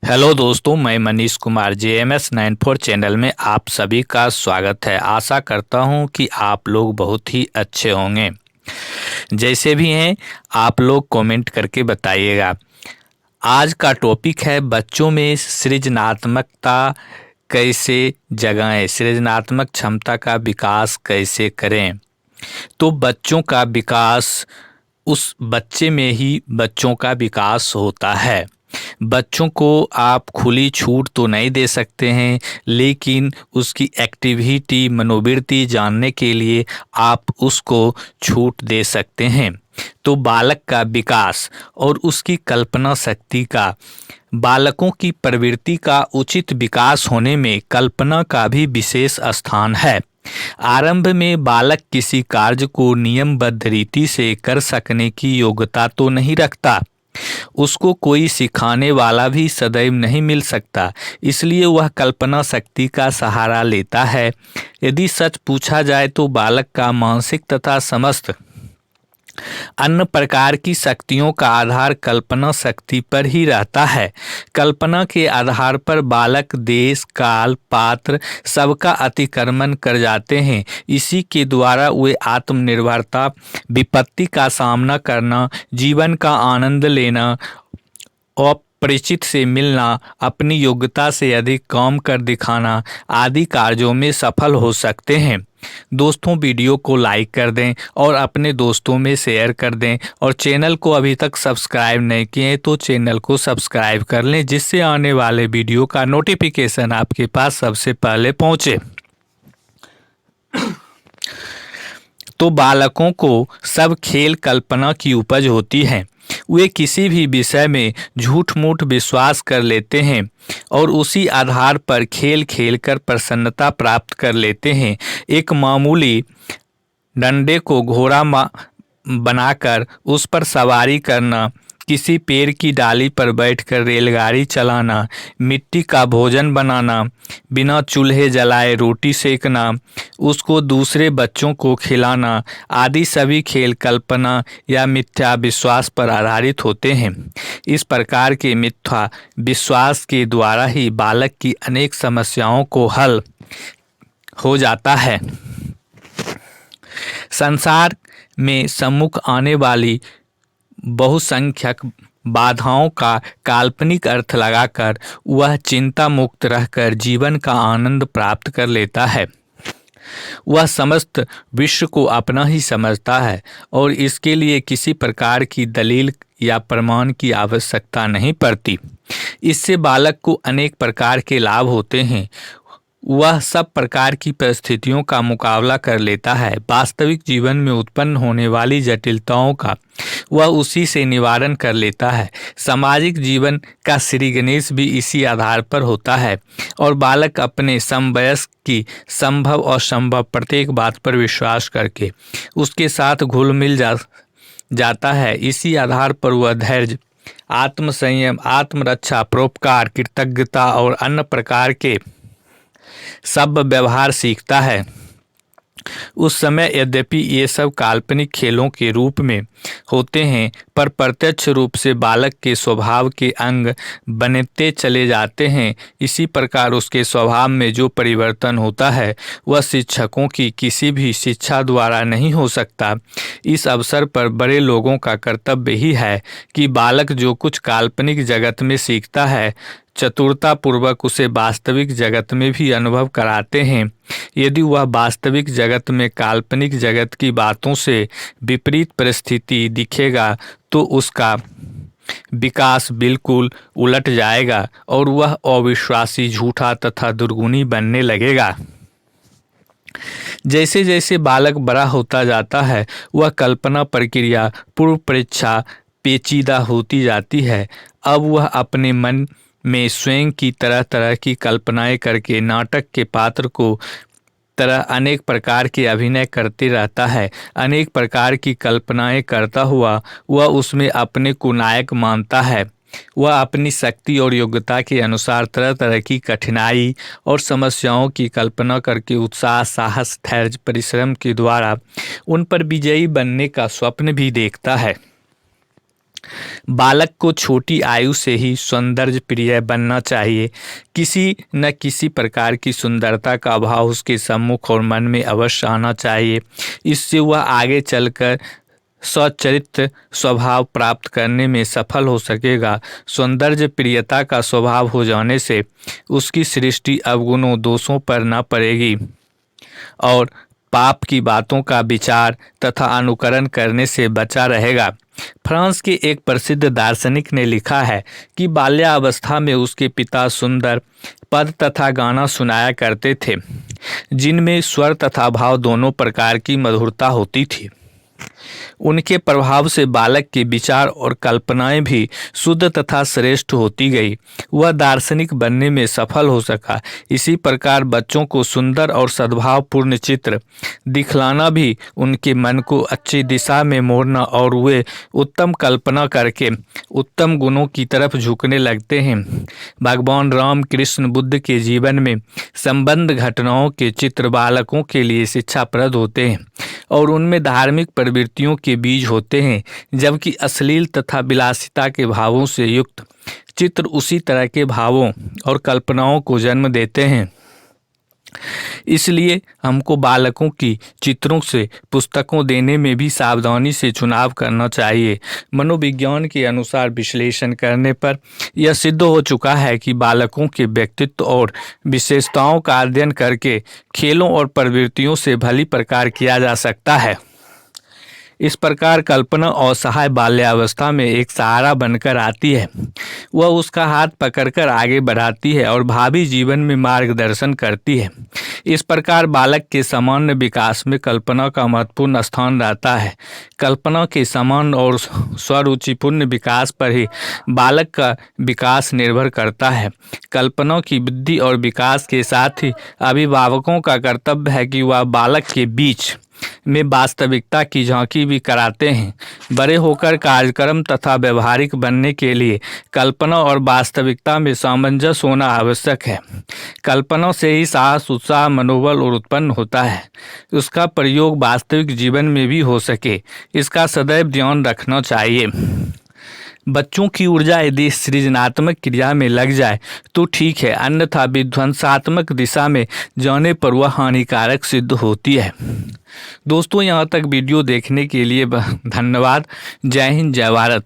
Hello दोस्तों, मैं Manish Kumar JMS 94 channel में आप सभी का स्वागत है। आशा करता हूं कि आप लोग बहुत ही अच्छे होंगे। जैसे भी हैं आप लोग कमेंट करके बताइएगा। आज का टॉपिक है बच्चों में सृजनात्मकता कैसे जगाएं, सृजनात्मक क्षमता का विकास कैसे करें। तो बच्चों का विकास, उस बच्चे में ही बच्चों का विकास होता है। बच्चों को आप खुली छूट तो नहीं दे सकते हैं, लेकिन उसकी एक्टिविटी मनोवृत्ति जानने के लिए आप उसको छूट दे सकते हैं। तो बालक का विकास और उसकी कल्पना शक्ति का, बालकों की प्रवृत्ति का उचित विकास होने में कल्पना का भी विशेष स्थान है। आरंभ में बालक किसी कार्य को नियमबद्ध रीति से कर सकने की योग्यता तो नहीं रखता। उसको कोई सिखाने वाला भी सदैव नहीं मिल सकता, इसलिए वह कल्पना शक्ति का सहारा लेता है। यदि सच पूछा जाए तो बालक का मानसिक तथा समस्त अन्य प्रकार की शक्तियों का आधार कल्पना शक्ति पर ही रहता है। कल्पना के आधार पर बालक देश, काल, पात्र सबका अतिक्रमण कर जाते हैं। इसी के द्वारा वे आत्मनिर्भरता, विपत्ति का सामना करना, जीवन का आनंद लेना, अपरिचित से मिलना, अपनी योग्यता से अधिक काम कर दिखाना आदि कार्यों में सफल हो सकते हैं। दोस्तों, वीडियो को लाइक कर दें और अपने दोस्तों में शेयर कर दें, और चैनल को अभी तक सब्सक्राइब नहीं किए तो चैनल को सब्सक्राइब कर लें, जिससे आने वाले वीडियो का नोटिफिकेशन आपके पास सबसे पहले पहुंचे। तो बालकों को सब खेल कल्पना की उपज होती है। वे किसी भी विषय में झूठ मूठ विश्वास कर लेते हैं और उसी आधार पर खेल खेल कर प्रसन्नता प्राप्त कर लेते हैं। एक मामूली डंडे को घोड़ा बनाकर उस पर सवारी करना, किसी पेड़ की डाली पर बैठकर रेलगाड़ी चलाना, मिट्टी का भोजन बनाना, बिना चूल्हे जलाए रोटी सेकना, उसको दूसरे बच्चों को खिलाना आदि सभी खेल कल्पना या मिथ्या विश्वास पर आधारित होते हैं। इस प्रकार के मिथ्या विश्वास के द्वारा ही बालक की अनेक समस्याओं को हल हो जाता है। संसार में सम्मुख आने वाली बहुसंख्यक बाधाओं का काल्पनिक अर्थ लगाकर वह चिंता मुक्त रहकर जीवन का आनंद प्राप्त कर लेता है। वह समस्त विश्व को अपना ही समझता है और इसके लिए किसी प्रकार की दलील या प्रमाण की आवश्यकता नहीं पड़ती। इससे बालक को अनेक प्रकार के लाभ होते हैं। वह सब प्रकार की परिस्थितियों का मुकाबला कर लेता है। वास्तविक जीवन में उत्पन्न होने वाली जटिलताओं का वह उसी से निवारण कर लेता है। सामाजिक जीवन का श्री गणेश भी इसी आधार पर होता है और बालक अपने समवयस्क की संभव और संभव प्रत्येक बात पर विश्वास करके उसके साथ घुल मिल जाता है। इसी आधार पर वह धैर्य, आत्मसंयम, आत्मरक्षा, परोपकार, कृतज्ञता और अन्य प्रकार के सब व्यवहार सीखता है। उस समय यद्यपि ये सब काल्पनिक खेलों के रूप में होते हैं, पर प्रत्यक्ष रूप से बालक के स्वभाव के अंग बनते चले जाते हैं। इसी प्रकार उसके स्वभाव में जो परिवर्तन होता है वह शिक्षकों की किसी भी शिक्षा द्वारा नहीं हो सकता। इस अवसर पर बड़े लोगों का कर्तव्य ही है कि बालक जो कुछ काल्पनिक जगत में सीखता है, चतुरतापूर्वक उसे वास्तविक जगत में भी अनुभव कराते हैं। यदि वह वास्तविक जगत में काल्पनिक जगत की बातों से विपरीत परिस्थिति दिखेगा तो उसका विकास बिल्कुल उलट जाएगा और वह अविश्वासी, झूठा तथा दुर्गुणी बनने लगेगा। जैसे जैसे बालक बड़ा होता जाता है, वह कल्पना प्रक्रिया पूर्व परीक्षा पेचीदा होती जाती है। अब वह अपने मन में स्वयं की तरह तरह की कल्पनाएं करके नाटक के पात्र को तरह अनेक प्रकार के अभिनय करते रहता है। अनेक प्रकार की कल्पनाएं करता हुआ वह उसमें अपने को नायक मानता है। वह अपनी शक्ति और योग्यता के अनुसार तरह तरह की कठिनाई और समस्याओं की कल्पना करके उत्साह, साहस, धैर्य, परिश्रम के द्वारा उन पर विजयी बनने का स्वप्न भी देखता है। बालक को छोटी आयु से ही सौंदर्य प्रिय बनना चाहिए। किसी न किसी प्रकार की सुंदरता का अभाव उसके सम्मुख और मन में अवश्य आना चाहिए। इससे वह आगे चलकर सच्चरित्र स्वभाव प्राप्त करने में सफल हो सकेगा। सौंदर्य प्रियता का स्वभाव हो जाने से उसकी सृष्टि अवगुणों दोषों पर न पड़ेगी और पाप की बातों का विचार तथा अनुकरण करने से बचा रहेगा। फ्रांस के एक प्रसिद्ध दार्शनिक ने लिखा है कि बाल्यावस्था में उसके पिता सुंदर पद तथा गाना सुनाया करते थे, जिनमें स्वर तथा भाव दोनों प्रकार की मधुरता होती थी। उनके प्रभाव से बालक के विचार और कल्पनाएं भी शुद्ध तथा श्रेष्ठ होती गई। वह दार्शनिक बनने में सफल हो सका। इसी प्रकार बच्चों को सुंदर और सद्भावपूर्ण चित्र दिखलाना भी उनके मन को अच्छी दिशा में मोड़ना और वे उत्तम कल्पना करके उत्तम गुणों की तरफ झुकने लगते हैं। भगवान राम कृष्ण बुद्ध के जीवन में संबंध घटनाओं के चित्र बालकों के लिए शिक्षाप्रद होते हैं और उनमें धार्मिक प्रवृत्तियों के बीज होते हैं, जबकि अश्लील तथा विलासिता के भावों से युक्त चित्र उसी तरह के भावों और कल्पनाओं को जन्म देते हैं। इसलिए हमको बालकों की चित्रों से पुस्तकों देने में भी सावधानी से चुनाव करना चाहिए। मनोविज्ञान के अनुसार विश्लेषण करने पर यह सिद्ध हो चुका है कि बालकों के व्यक्तित्व और विशेषताओं का अध्ययन करके खेलों और प्रवृत्तियों से भली प्रकार किया जा सकता है। इस प्रकार कल्पना असहाय बाल्यावस्था में एक सहारा बनकर आती है। वह उसका हाथ पकड़कर आगे बढ़ाती है और भावी जीवन में मार्गदर्शन करती है। इस प्रकार बालक के सामान्य विकास में कल्पना का महत्वपूर्ण स्थान रहता है। कल्पना के समान और स्वरुचिपूर्ण विकास पर ही बालक का विकास निर्भर करता है। कल्पना की वृद्धि और विकास के साथ ही अभिभावकों का कर्तव्य है कि वह बालक के बीच में वास्तविकता की झांकी भी कराते हैं। बड़े होकर कार्यक्रम तथा व्यवहारिक बनने के लिए कल्पना और वास्तविकता में सामंजस्य होना आवश्यक है। कल्पना से ही साहस, उत्साह, मनोबल और उत्पन्न होता है। उसका प्रयोग वास्तविक जीवन में भी हो सके, इसका सदैव ध्यान रखना चाहिए। बच्चों की ऊर्जा यदि सृजनात्मक क्रिया में लग जाए तो ठीक है, अन्यथा विध्वंसात्मक दिशा में जाने पर वह हानिकारक सिद्ध होती है। दोस्तों, यहाँ तक वीडियो देखने के लिए धन्यवाद। जय हिंद, जय भारत।